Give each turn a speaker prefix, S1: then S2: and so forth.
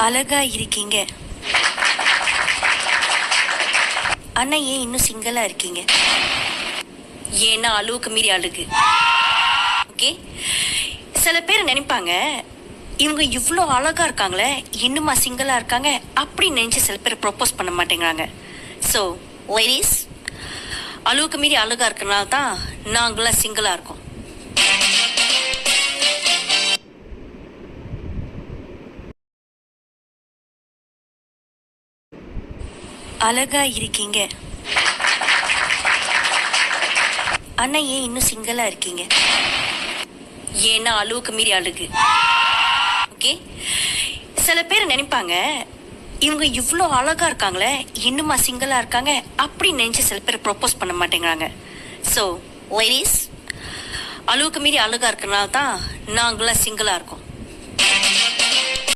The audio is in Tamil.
S1: அழகா இருக்கீங்க. ஆனா ஏன் இன்னும் சிங்கிளா இருக்கீங்க? ஏன்னா அளவுக்கு மீறி அழகு. ஓகே, சில பேர் நினைப்பாங்க இவங்க இவ்வளோ அழகா இருக்காங்களே இன்னுமா சிங்கிளா இருக்காங்க அப்படின்னு நினைச்சு சில பேர் ப்ரொப்போஸ் பண்ண மாட்டேங்கிறாங்க. ஸோ லேடிஸ், அளவுக்கு மீறி அழகா இருக்கனால தான் நாங்களாம் சிங்கிளா இருக்கோம். அழகா இருக்கீங்க. ஆனா ஏன் இன்னும் சிங்கிளா இருக்கீங்க? ஏன்னா அளவுக்கு மீறி அழகு. ஓகே, சில பேர் நினைப்பாங்க இவங்க இவ்வளோ அழகா இருக்காங்களே இன்னுமா சிங்கிளா இருக்காங்க அப்படின்னு நினைச்சு சில பேர் ப்ரொப்போஸ் பண்ண மாட்டேங்கிறாங்க. ஸோ லேடிஸ், அளவுக்கு மீறி அழகா இருக்கனால தான் நாங்களாம் சிங்கிளா இருக்கோம்.